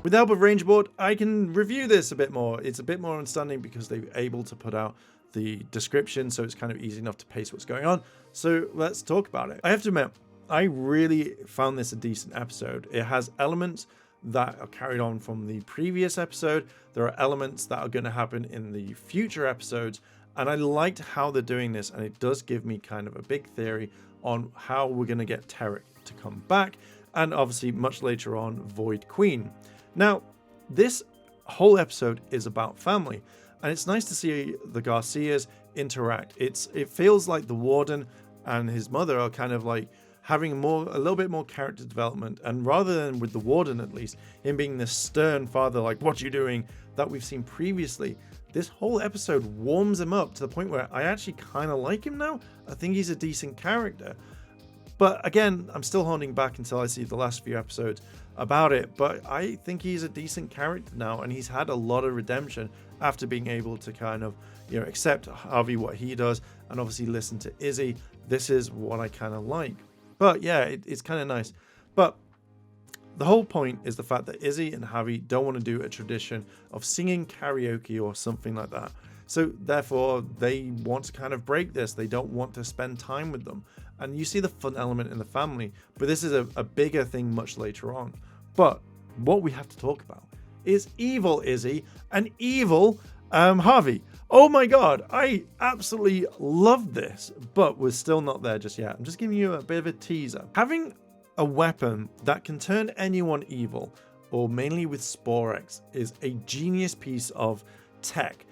With the help of Range Board, I can review this a bit more. It's a bit more understanding because they're able to put out the description, so it's kind of easy enough to pace what's going on. So let's talk about it. I have to admit, I really found this a decent episode. It has elements that are carried on from the previous episode. There are elements that are going to happen in the future episodes, and I liked how they're doing this, and it does give me kind of a big theory on how we're going to get Tarek to come back, and obviously much later on Void Queen. Now, this whole episode is about family, and it's nice to see the Garcias interact. It feels like the Warden and his mother are kind of like having a little bit more character development, and rather than with the Warden, at least, him being this stern father, like, what you doing, that we've seen previously, this whole episode warms him up to the point where I actually kind of like him now. I think he's a decent character. But again, I'm still holding back until I see the last few episodes about it, but I think he's a decent character now, and he's had a lot of redemption after being able to kind of, accept Harvey, what he does, and obviously listen to Izzy. This is what I kind of like. But yeah, it's kind of nice. But the whole point is the fact that Izzy and Harvey don't want to do a tradition of singing karaoke or something like that. So therefore, they want to kind of break this. They don't want to spend time with them. And you see the fun element in the family, but this is a bigger thing much later on. But what we have to talk about is evil Izzy and evil Harvey. Oh my god, I absolutely love this, but we're still not there just yet. I'm just giving you a bit of a teaser. Having a weapon that can turn anyone evil, or mainly with Sporix, is a genius piece of tech,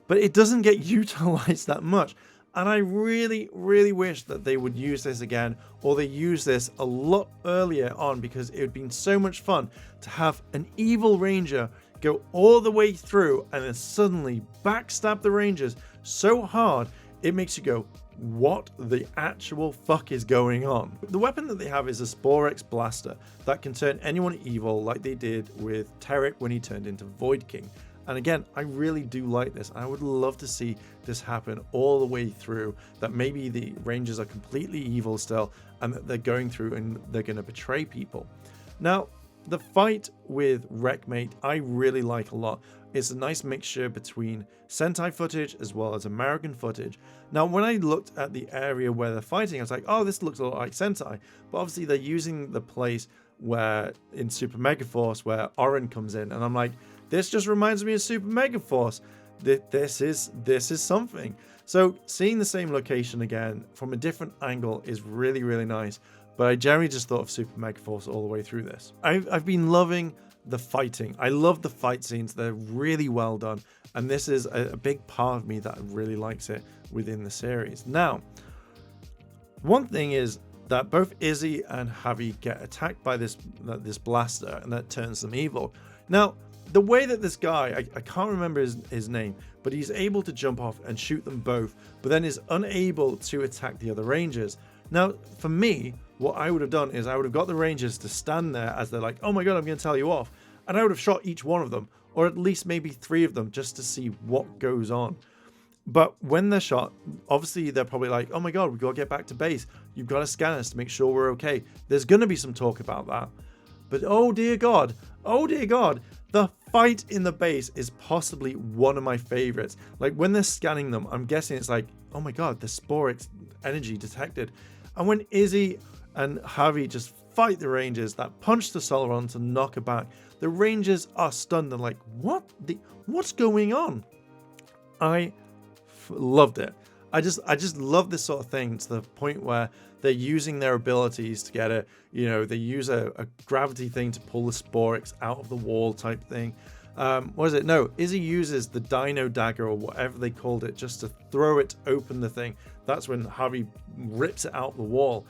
but it doesn't get utilized that much. And I really, really wish that they would use this again, or they use this a lot earlier on, because it would have been so much fun to have an evil ranger go all the way through and then suddenly backstab the rangers so hard it makes you go, what the actual fuck is going on? The weapon that they have is a Sporix blaster that can turn anyone evil, like they did with Tarek when he turned into Void King. And again, I really do like this. I would love to see this happen all the way through, that maybe the Rangers are completely evil still, and that they're going through and they're going to betray people. Now, the fight with Wreckmate, I really like a lot. It's a nice mixture between Sentai footage as well as American footage. Now, when I looked at the area where they're fighting, I was like, oh, this looks a lot like Sentai. But obviously, they're using the place where in Super Mega Force, where Orin comes in, and I'm like, this just reminds me of Super Mega Force. This is something. So seeing the same location again from a different angle is really, really nice. But I generally just thought of Super Mega Force all the way through this. I've been loving the fighting. I love the fight scenes. They're really well done. And this is a big part of me that really likes it within the series. Now, one thing is that both Izzy and Javi get attacked by this blaster, and that turns them evil. Now, the way that this guy, I can't remember his name, but he's able to jump off and shoot them both, but then is unable to attack the other Rangers. Now, for me, what I would have done is I would have got the Rangers to stand there as they're like, oh my god, I'm going to tell you off. And I would have shot each one of them, or at least maybe 3 of them, just to see what goes on. But when they're shot, obviously they're probably like, oh my god, we've got to get back to base. You've got to scan us to make sure we're okay. There's going to be some talk about that. But oh dear god, the fight in the base is possibly one of my favorites. Like when they're scanning them, I'm guessing it's like, oh my god, the Sporix energy detected. And when Izzy and Javi just fight the Rangers, that punch the Solaron to knock her back, the Rangers are stunned. They're like, what's going on? I loved it. I just love this sort of thing, to the point where they're using their abilities to get it. They use a gravity thing to pull the Sporix out of the wall type thing. What is it? No, Izzy uses the Dino dagger or whatever they called it just to throw it open the thing. That's when Harvey rips it out the wall.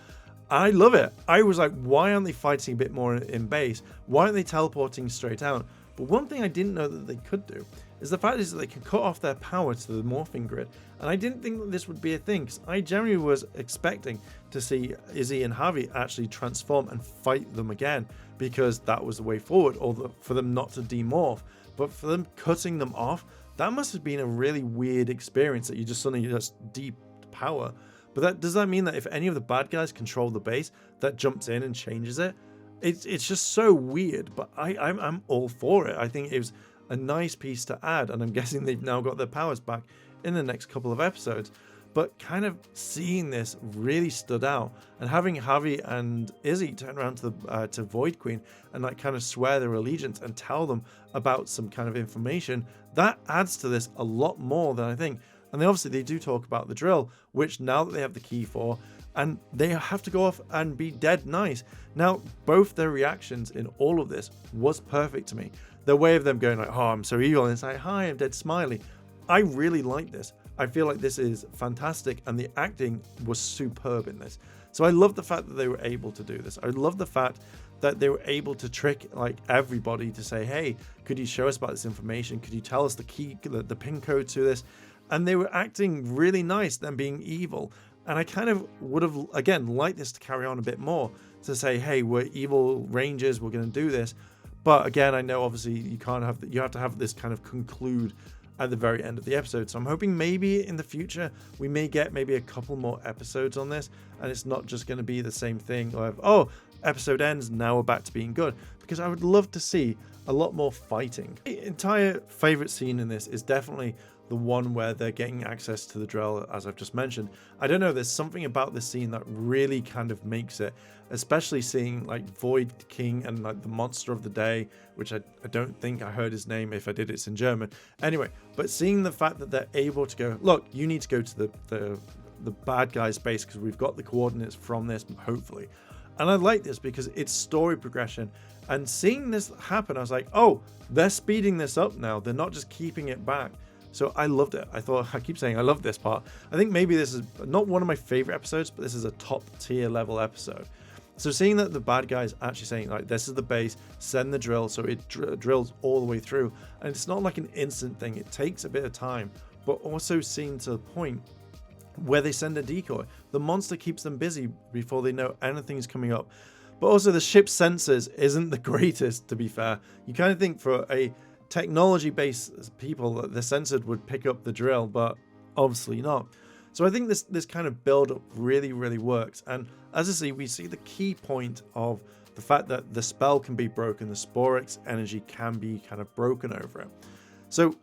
I love it. I was like, why aren't they fighting a bit more in base? Why aren't they teleporting straight out? But one thing I didn't know that they could do is the fact is that they can cut off their power to the morphing grid. And I didn't think that this would be a thing, because I generally was expecting to see Izzy and Javi actually transform and fight them again, because that was the way forward, or for them not to demorph. But for them cutting them off, that must have been a really weird experience, that you just suddenly just deep power. But does that mean that if any of the bad guys control the base, that jumps in and changes it? it's just so weird, but I'm all for it. I think it was a nice piece to add, and I'm guessing they've now got their powers back in the next couple of episodes. But kind of seeing this really stood out, and having Javi and Izzy turn around to Void Queen and like kind of swear their allegiance and tell them about some kind of information, that adds to this a lot more than I think. And they do talk about the drill, which now that they have the key for, and they have to go off and be dead nice. Now, both their reactions in all of this was perfect to me. The way of them going like, oh, I'm so evil, and it's like, hi, I'm dead smiley. I really like this. I feel like this is fantastic, and the acting was superb in this. So I love the fact that they were able to do this. I love the fact that they were able to trick like everybody to say, hey, could you show us about this information? Could you tell us the key, the pin code to this? And they were acting really nice, them being evil. And I kind of would have, again, liked this to carry on a bit more, to say, hey, we're evil rangers, we're going to do this. But again, I know obviously you have to have this kind of conclude at the very end of the episode. So I'm hoping maybe in the future we may get maybe a couple more episodes on this, and it's not just going to be the same thing of, oh, episode ends, now we're back to being good, because I would love to see a lot more fighting. My entire favorite scene in this is definitely the one where they're getting access to the drill, as I've just mentioned. I don't know, there's something about this scene that really kind of makes it, especially seeing like Void King and like the monster of the day, which I don't think I heard his name. If I did, it's in German. Anyway, but seeing the fact that they're able to go, look, you need to go to the bad guy's base because we've got the coordinates from this, hopefully. And I like this because it's story progression. And seeing this happen, I was like, oh, they're speeding this up now. They're not just keeping it back. So I loved it. I keep saying I love this part. I think maybe this is not one of my favorite episodes, but this is a top tier level episode. So seeing that the bad guys actually saying like, this is the base, send the drill, so it drills all the way through. And it's not like an instant thing. It takes a bit of time, but also seeing to the point where they send a decoy. The monster keeps them busy before they know anything's coming up. But also the ship's sensors isn't the greatest, to be fair. You kind of think for a technology-based people that the sensor would pick up the drill, but obviously not. So I think this kind of build-up really, really works. And as I say, we see the key point of the fact that the spell can be broken, the Sporix energy can be kind of broken over it. So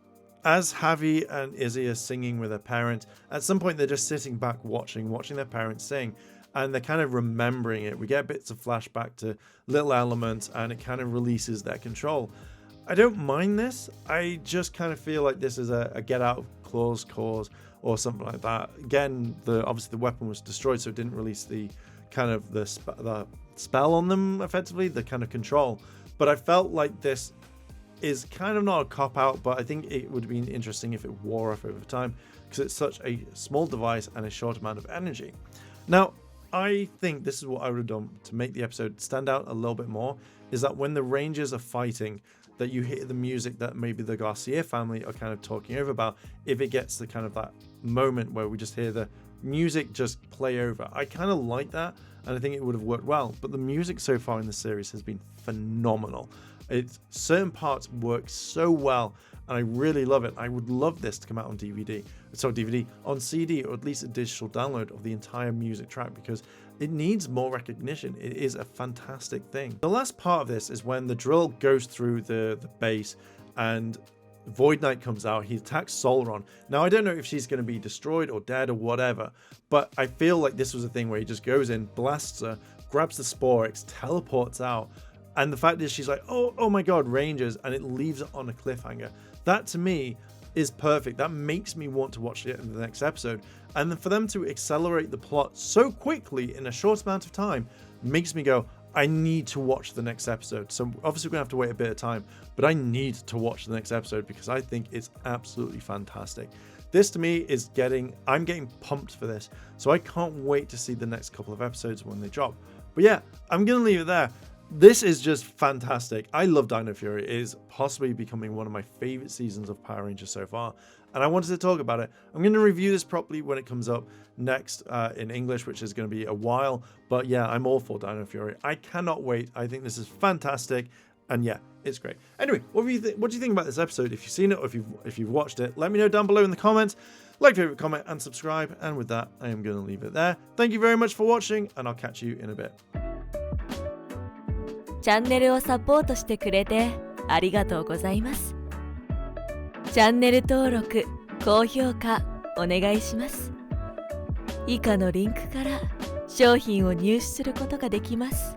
as Javi and Izzy are singing with their parents, at some point they're just sitting back watching their parents sing, and they're kind of remembering it. We get bits of flashback to little elements, and it kind of releases their control. I don't mind this. I just kind of feel like this is a get out of clause cause or something like that. Again, obviously the weapon was destroyed, so it didn't release the kind of the spell on them, effectively, the kind of control. But I felt like this is kind of not a cop-out, but I think it would have been interesting if it wore off over time, because it's such a small device and a short amount of energy. Now, I think this is what I would have done to make the episode stand out a little bit more, is that when the Rangers are fighting, that you hear the music that maybe the Garcia family are kind of talking over about, if it gets the kind of that moment where we just hear the music just play over. I kind of like that, and I think it would have worked well, but the music so far in the series has been phenomenal. Certain parts work so well, and I really love it. I would love this to come out on on CD, or at least a digital download of the entire music track, because it needs more recognition. It is a fantastic thing. The last part of this is when the drill goes through the base and Void Knight comes out. He attacks Solron. Now, I don't know if she's going to be destroyed or dead or whatever, but I feel like this was a thing where he just goes in, blasts her, grabs the Sporix, teleports out, and the fact is she's like, oh my god, Rangers, and it leaves it on a cliffhanger. That to me is perfect. That makes me want to watch it in the next episode. And then for them to accelerate the plot so quickly in a short amount of time makes me go, I need to watch the next episode. So obviously we're gonna have to wait a bit of time, but I need to watch the next episode because I think it's absolutely fantastic. This to me is I'm getting pumped for this. So I can't wait to see the next couple of episodes when they drop. But yeah, I'm gonna leave it there. This is just fantastic. I love Dino Fury. It is possibly becoming one of my favorite seasons of Power Rangers so far, and I wanted to talk about it. I'm going to review this properly when it comes up next in English, which is going to be a while, but yeah, I'm all for Dino Fury. I cannot wait. I think this is fantastic, and yeah, it's great. Anyway, what do you think about this episode? If you've seen it or if you've watched it, let me know down below in the comments. Like, favorite, comment, and subscribe, and with that, I am going to leave it there. Thank you very much for watching, and I'll catch you in a bit. チャンネルをサポートしてくれてありがとうございます。チャンネル登録、高評価お願いします。以下のリンクから商品を入手することができます。